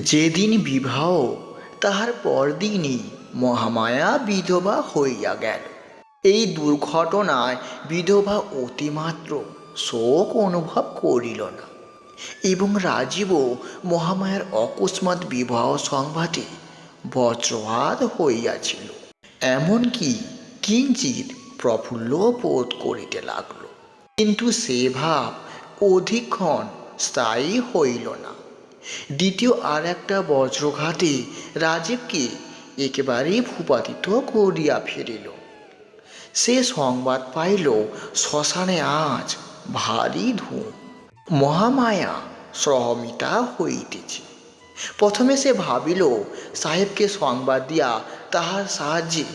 যেদিন বিবাহ তাহার পরদিনই মহামায়া বিধবা হইয়া গেল। এই দুর্ঘটনায় বিধবা অতিমাত্র শোক অনুভব করিল না এবং রাজীবও মহামায়ার অকস্মাৎ বিবাহ সংবাদে বজ্রপাত হইয়াছিল। এমনকি কিঞ্চিৎ প্রফুল্ল বোধ করিতে লাগল, কিন্তু সে ভাব অধিকক্ষণ স্থায়ী হইল না। দ্বিতীয় আর একটা বজ্রঘাতে রাজীবকে একেবারেই ভূপাতিত করিয়া ফেলিল। সে সংবাদ পাইল শ্মশানে আজ ভারী ধূম, মহামায়া সহমিতা হইতেছে। প্রথমে সে ভাবিল সাহেবকে সংবাদ দিয়া তাহার সাহায্যে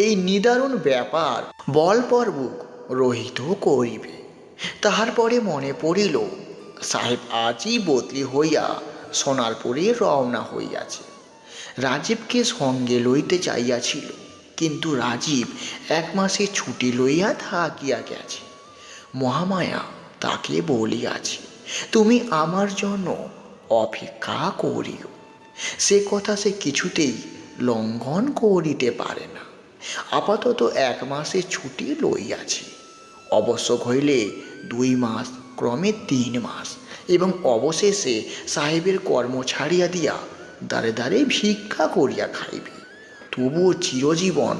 এই নিদারুণ ব্যাপার বলপূর্বক রহিত করিবে। তাহার পরে মনে পড়িল সাহেব আজই বদলি হইয়া সোনারপুরে রওনা হইয়াছে। রাজীবকে সঙ্গে লইতে চাইয়াছিল, কিন্তু রাজীব 1 মাসের ছুটি লইয়া থাকিয়া গেছে। মহামায়া তাকে বলিয়াছে, তুমি আমার জন্য অপেক্ষা করিও। সে কথা সে কিছুতেই লঙ্ঘন করিতে পারে না। আপাতত 1 মাসের ছুটি লইয়াছে, আবশ্যক হইলে 2 মাস, ক্রমে 3 মাস, এবং অবশেষে সাহেবের কর্ম ছাড়িয়া দিয়া দ্বারে দ্বারে ভিক্ষা করিয়া খাইবে, তবুও চিরজীবন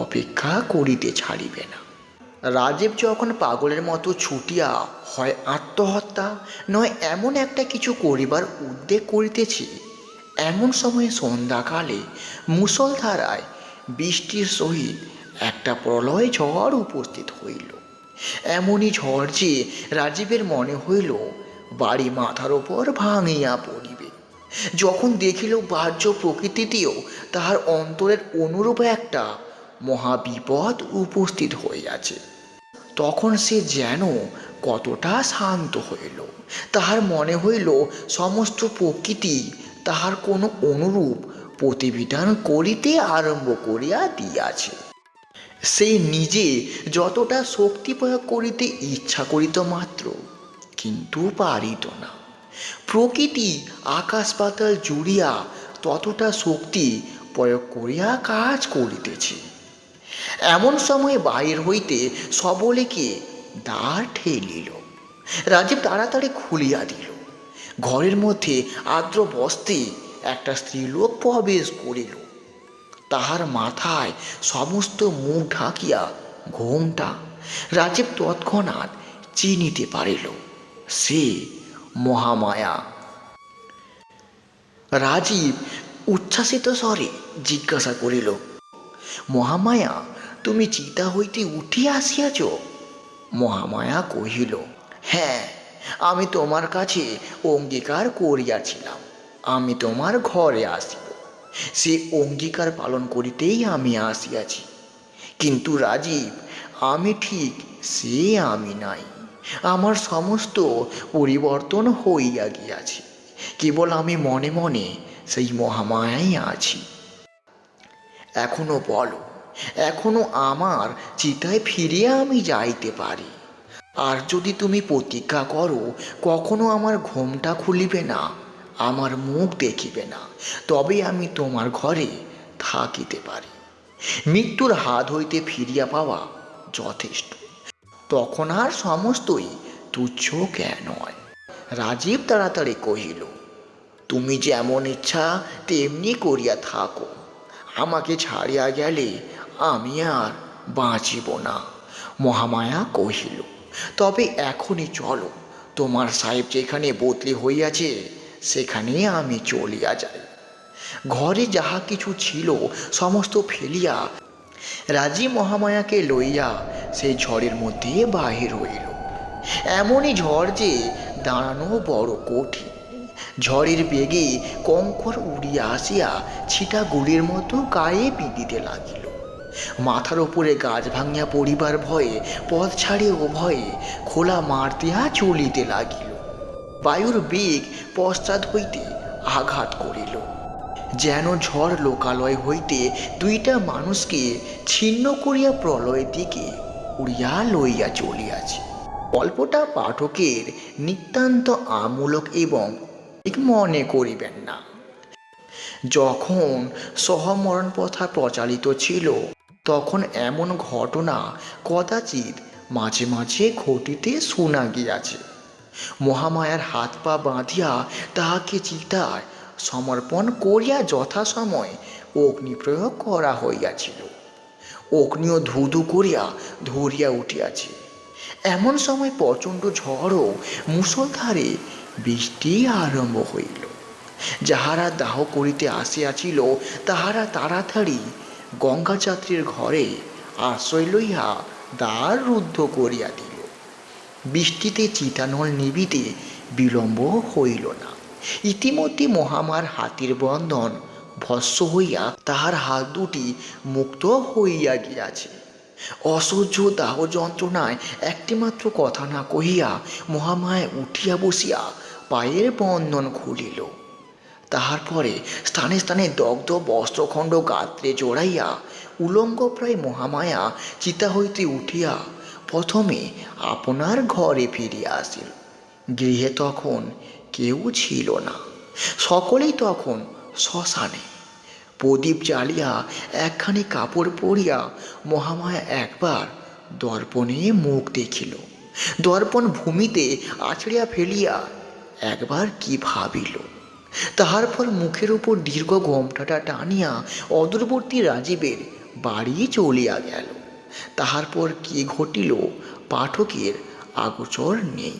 অপেক্ষা করিতে ছাড়িবে না। রাজীব যখন পাগলের মতো ছুটিয়া হয় আত্মহত্যা নয় এমন একটা কিছু করিবার উদ্যোগ করিতেছে, এমন সময়ে সন্ধ্যাকালে মুষলধারায় বৃষ্টির সহিত একটা প্রলয় ঝড় উপস্থিত হইল। এমনই ঝড় যে রাজীবের মনে হইল বাড়ি মাথার ওপর ভাঙিয়া পড়িবে। যখন দেখিল বাহ্য প্রকৃতিতেও তাহার অন্তরের অনুরূপ একটা মহাবিপদ উপস্থিত হইয়াছে, তখন সে যেন কতটা শান্ত হইল। তাহার মনে হইল সমস্ত প্রকৃতি তাহার কোনো অনুরূপ প্রতিবিধান করিতে আরম্ভ করিয়া দিয়াছে। সে নিজে যতটা শক্তি প্রয়োগ করিতে ইচ্ছা করিত মাত্র, কিন্তু পারিত না। প্রকৃতি আকাশ পাতাল জুড়িয়া ততটা শক্তি প্রয়োগ করিয়া কাজ করিতেছে। এমন সময় বাহির হইতে সবলেকে দ্বার ঠেলিল। রাজীব তাড়াতাড়ি খুলিয়া দিল। ঘরের মধ্যে আর্দ্র বস্ত্রে একটা স্ত্রীলোক প্রবেশ করিল। তাহার মাথায় সমস্ত মুখ ঢাকিয়া ঘোমটা। রাজীব তৎক্ষণাৎ চিনিতে পারিল সে মহামায়া। রাজীব উচ্ছ্বাসিত স্বরে জিজ্ঞাসা করিল, মহামায়া, তুমি চিতা হইতে উঠিয়া আসিয়াছ? মহামায়া কহিল, হ্যাঁ, আমি তোমার কাছে অঙ্গীকার করিয়াছিলাম আমি তোমার ঘরে আসিব। সে অঙ্গীকার পালন করিতেই আমি আসিয়াছি। কিন্তু রাজীব, আমি ঠিক সে আমি নাই। আমার সমস্ত পরিবর্তন হইয়া গিয়াছে। কেবল আমি মনে মনে সেই মহামায়াই আছি। এখনো বলো, এখনো আমার চিতায় ফিরিয়া আমি যাইতে পারি। আর যদি তুমি প্রতিজ্ঞা করো কখনো আমার ঘোমটা খুলিবে না, আমার মুখ দেখিবে না, তবে আমি তোমার ঘরে থাকিতে পারি। মৃত্যুর হাত হইতে ফিরিয়া পাওয়া যথেষ্ট, তখন আর সমস্তই তুচ্ছ জ্ঞান নয়। রাজীব তাড়াতাড়ি কহিল, তুমি যেমন ইচ্ছা তেমনি করিয়া থাকো। আমাকে ছাড়িয়া গেলে আমি আর বাঁচিব না। মহামায়া কহিল, তবে এখনই চলো। তোমার সাহেব যেখানে বদলি হইয়াছে সেখানে আমি চলিয়া যাই। ঘরে যাহা কিছু ছিল সমস্ত ফেলিয়া রাজীব মহামায়াকে লইয়া সেই ঝড়ের মধ্যে বাহির হইল। এমনই ঝড় যে দাঁড়ানো বড় কঠিন। ঝড়ের বেগে কঙ্কর উড়িয়া আসিয়া ছিটা গুলির মতো গায়ে বিঁধিতে লাগিল। মাথার ওপরে গাছ ভাঙিয়া পড়িবার ভয়ে পথ ছাড়িয়া ভয়ে খোলা মাঠ দিয়া চলিতে লাগিল। বায়ুর বেগ পশ্চাৎ হইতে আঘাত করিল, যেন ঝড় লোকালয় হইতে 2টা মানুষকে ছিন্ন করিয়া প্রলয়ের দিকে উড়িয়া লইয়া চলিয়াছে। গল্পটা পাঠকের নিতান্ত আমূলক এবং মনে করিবেন না। যখন সহমরণ প্রথা প্রচালিত ছিল তখন এমন ঘটনা কদাচিৎ মাঝে মাঝে ঘটিতে শোনা গিয়াছে। মহামায়ার হাত পা বাঁধিয়া তাহাকে চিতায় সমর্পণ করিয়া যথাসময় অগ্নিপ্রয়োগ করা হইয়াছিল। অগ্নিও ধূ করিয়া ধরিয়া উঠিয়াছে। এমন সময় প্রচণ্ড ঝড় ও মুষলধারে বৃষ্টি আরম্ভ হইল। যাহারা দাহ করিতে আসিয়াছিল তাহারা তাড়াতাড়ি গঙ্গাযাত্রীর ঘরে আশ্রয় লইয়া দ্বার রুদ্ধ করিয়া দিল। বৃষ্টিতে চিতানল নিবিতে বিলম্ব হইল না। ইতিমধ্যে মহামার হাতির বন্ধন ভস্ম হইয়া তাহার হাত দুটি মুক্ত হইয়া গিয়াছে। অসহ্য দাহ যন্ত্রণায় একটিমাত্র কথা না কহিয়া মহামায়া উঠিয়া বসিয়া পায়ের বন্ধন খুলিল। তাহার পরে স্থানে স্থানে দগ্ধ বস্ত্রখণ্ড গাত্রে জড়াইয়া উলঙ্গপ্রায় মহামায়া চিতা হইতে উঠিয়া প্রথমে আপনার ঘরে ফিরিয়া আসিল। গৃহে তখন কেউ ছিল না, সকলেই তখন শ্মশানে। প্রদীপ জ্বালিয়া একখানি কাপড় পরিয়া মহামায়া একবার দর্পণে মুখ দেখিল। দর্পণ ভূমিতে আছড়িয়া ফেলিয়া একবার কি ভাবিল। তাহার পর মুখের উপর দীর্ঘ ঘোমটাটা টানিয়া অদূরবর্তী রাজীবের বাড়ি চলিয়া গেল। তাহার পর কি ঘটিল পাঠকের আগোচর নেই।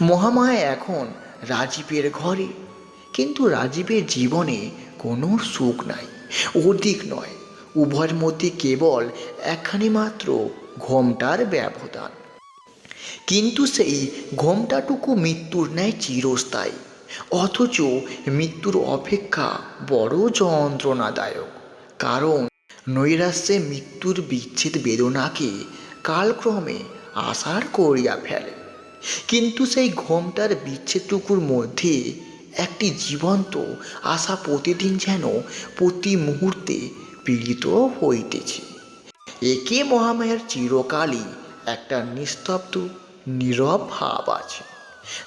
মহামায়া এখন রাজীবের ঘরে, কিন্তু রাজীবের জীবনে কোনো সুখ নাই, অধিক নয়। উভয়ের মধ্যে কেবল একখানি মাত্র ঘোমটার ব্যবধান। কিন্তু সেই ঘোমটাটুকু মৃত্যুর ন্যায় চিরস্থায়ী, অথচ মৃত্যুর অপেক্ষা বড় যন্ত্রণাদায়ক। কারণ নৈরাশ্যে মৃত্যুর বিচ্ছেদ বেদনাকে কালক্রমে আষাঢ় করিয়া ফেলে। কিন্তু সেই ঘোমটার বিচ্ছেদটুকুর মধ্যে একটি জীবন্ত আশা প্রতিদিন যেন প্রতি মুহূর্তে পীড়িত হইতেছে। একে মহামায়ার চিরকালই একটা নিস্তব্ধ নীরব ভাব আছে।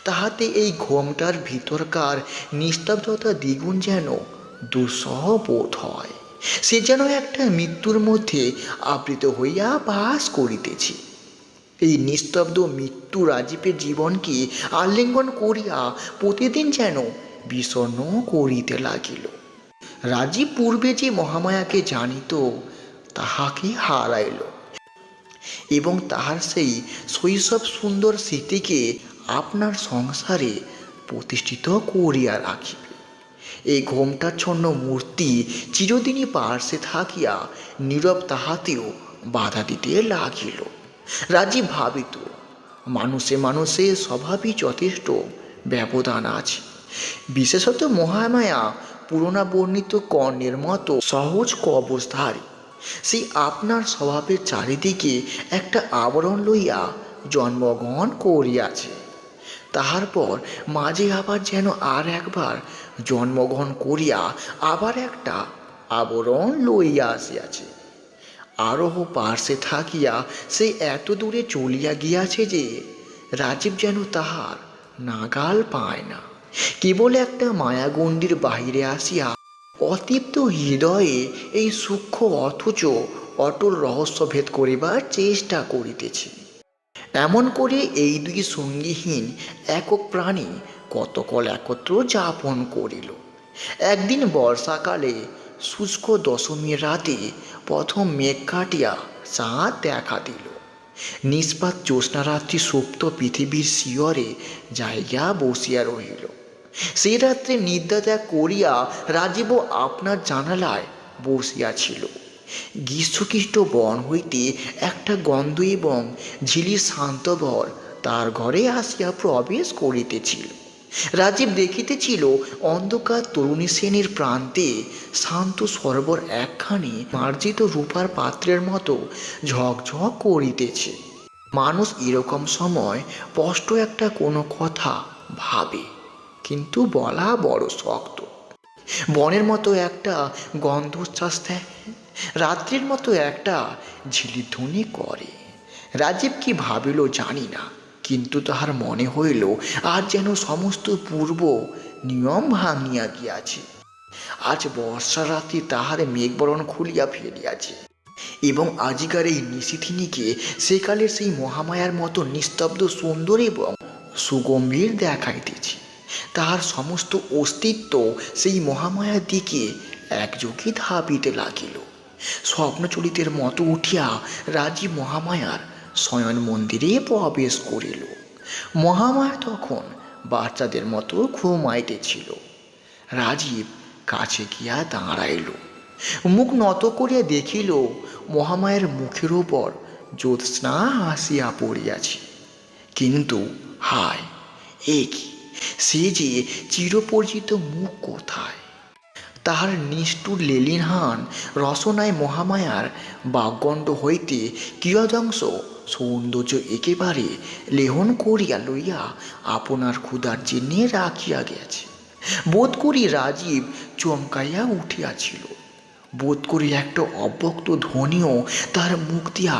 তাহাতে এই ঘোমটার ভিতরকার নিস্তব্ধতা দ্বিগুণ যেন দুঃসহ বোধ হয়। সে যেন একটা মৃত্যুর মধ্যে আবৃত হইয়া বাস করিতেছে। এই নিস্তব্ধ মৃত্যু রাজীবের জীবনকে আলিঙ্গন করিয়া প্রতিদিন যেন বিষণ্ণ করিতে লাগিল। রাজীব পূর্বে যে মহামায়াকে জানিত তাহাকে হারাইল এবং তাহার সেই শৈশব সুন্দর স্মৃতিকে আপনার সংসারে প্রতিষ্ঠিত করিয়া রাখিবে। এই ঘোমটাচ্ছন্ন মূর্তি চিরদিনই পার্শ্বে থাকিয়া নীরব তাহাতেও বাধা দিতে লাগিল। রাজীব ভাবিত, মানুষে মানুষে স্বভাবই যথেষ্ট ব্যবধান আছে। বিশেষত মহামায়া পুরোনা বর্ণিত কর্ণের মতো সহজ কবচধারী। সেই আপনার স্বভাবের চারিদিকে একটা আবরণ লইয়া জন্মগ্রহণ করিয়াছে। তাহার পর মাঝে আবার যেন আর একবার জন্মগ্রহণ করিয়া আবার একটা আবরণ লইয়া আসিয়াছে। আরোহ পার্শ্বে থাকিয়া সে এত দূরে চলিয়া গিয়াছে যে রাজীব যেন তাহার নাগাল পায় না। কেবল একটা মায়াগণ্ডির বাহিরে আসিয়া অতৃপ্ত হৃদয়ে এই সূক্ষ্ম অথচ অটল রহস্যভেদ করিবার চেষ্টা করিতেছে। এমন করে এই দুই সঙ্গীহীন একক প্রাণী কতকাল একত্র যাপন করিল। একদিন বর্ষাকালে শুষ্ক দশমীর রাতে প্রথম মেঘ কাটিয়া চাঁদ দেখা দিল। নিষ্পাত জ্যোৎস্নারাত্রি সুপ্ত পৃথিবীর শিয়রে জায়গা বসিয়া রহিল। সে রাত্রে নিদ্রা ত্যাগ করিয়া রাজীবও আপনার জানালায় বসিয়াছিল। গ্রীষ্মকৃষ্ট বন হইতে একটা গন্ধ এবং ঝিলির শান্তবর তার ঘরে আসিয়া প্রবেশ করিতেছিল। রাজীব দেখিতেছিল অন্ধকার তরুণী শ্রেণীর প্রান্তে শান্ত সরোবর একখানি মার্জিত রূপার পাত্রের মতো ঝকঝক করিতেছে। মানুষ এরকম সময় স্পষ্ট একটা কোনো কথা ভাবে, কিন্তু বলা বড় শক্ত। বনের মতো একটা গন্ধোচ্ছ্বাস দেয়, রাত্রির মতো একটা ঝিলিধ্বনি করে। রাজীব কি ভাবিল জানি না, কিন্তু তাহার মনে হইল আর যেন সমস্ত পূর্ব নিয়ম ভাঙিয়া গিয়াছে। আজ বর্ষা রাত্রি তাহার মেঘবরণ খুলিয়া ফেলিয়াছে, এবং আজিকার এই নিশিথিনীকে সেকালের সেই মহামায়ার মতো নিস্তব্ধ সুন্দর এবং সুগম্ভীর দেখাইতেছে। তাহার সমস্ত অস্তিত্ব সেই মহামায়ার দিকে একযোগে ধাপিতে লাগিল। স্বপ্নচলিতের মতো উঠিয়া রাজীব মহামায়ার শয়ন মন্দিরে প্রবেশ করিল। মহামায়া তখন বাচ্চাদের মতো ঘুমাইতেছিল। রাজীব কাছে গিয়া দাঁড়াইল, মুখ নত করিয়া দেখিল মহামায়ের মুখের উপর জ্যোৎস্না হাসিয়া পড়িয়াছে। কিন্তু হায়, এ কি! সে যে চিরপরিচিত মুখ কোথায়? তাহার নিষ্ঠুর লেলিনহান রসনায় মহামায়ার বাগগণ্ড হইতে কিয়দংশ সৌন্দর্য একেবারে লেহন করিয়া লইয়া আপনার ক্ষুধার জন্যে রাখিয়া গেছে। বোধ করি রাজীব চমকাইয়া উঠিয়াছিল। বোধ করি একটা অব্যক্ত ধ্বনিও তার মুখ দিয়া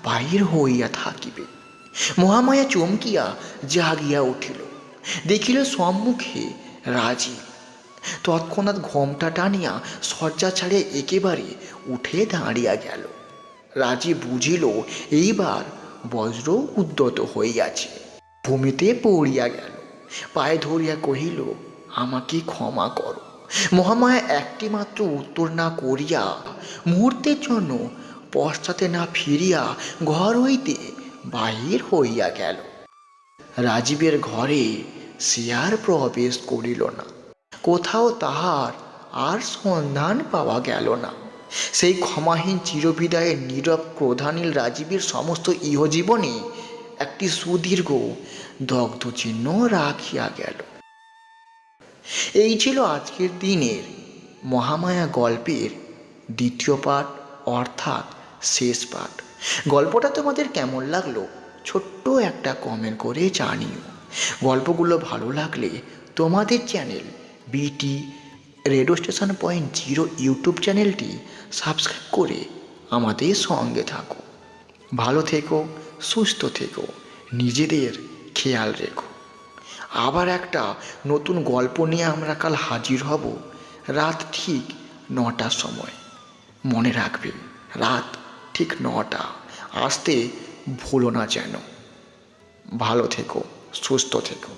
বাহির হইয়া থাকিবে। মহামায়া চমকিয়া জাগিয়া উঠিল, দেখিল সম্মুখে রাজীব। তৎক্ষণাৎ ঘোমটা টানিয়া শয্যা ছাড়িয়া একেবারে উঠে দাঁড়িয়া গেল। রাজীব বুঝিল এইবার বজ্র উদ্যত হইয়াছে। ভূমিতে পড়িয়া গেল, পায়ে ধরিয়া কহিল, আমাকে ক্ষমা করো। মহামায়া একটি মাত্র উত্তর না করিয়া মুহূর্তের জন্য পশ্চাতে না ফিরিয়া ঘর হইতে বাহির হইয়া গেল। রাজীবের ঘরে সে আর প্রবেশ করিল না। কোথাও তাহার আর সন্ধান পাওয়া গেল না। সেই ক্ষমাহীন চিরবিদায়ের নীরব ক্রোধানীল রাজীবের সমস্ত ইহজীবনে একটি সুদীর্ঘ দগ্ধ চিহ্ন রাখিয়া গেল। এই ছিল আজকের দিনের মহামায়া গল্পের দ্বিতীয় পাঠ, অর্থাৎ শেষ পাঠ। গল্পটা তোমাদের কেমন লাগলো ছোট্ট একটা কমেন্ট করে জানিও। গল্পগুলো ভালো লাগলে তোমাদের চ্যানেল বিটি রেডিও স্টেশন .0 ইউটিউব চ্যানেলটি সাবস্ক্রাইব করে আমাদের সঙ্গে থাকো। ভালো থেকো, সুস্থ থেকো, নিজেদের খেয়াল রেখো। আবার একটা নতুন গল্প নিয়ে আমরা কাল হাজির হব রাত ঠিক 9টার সময়। মনে রাখবে, রাত ঠিক 9টা আসতে ভুলো না যেন। ভালো থেকো, সুস্থ থেকো।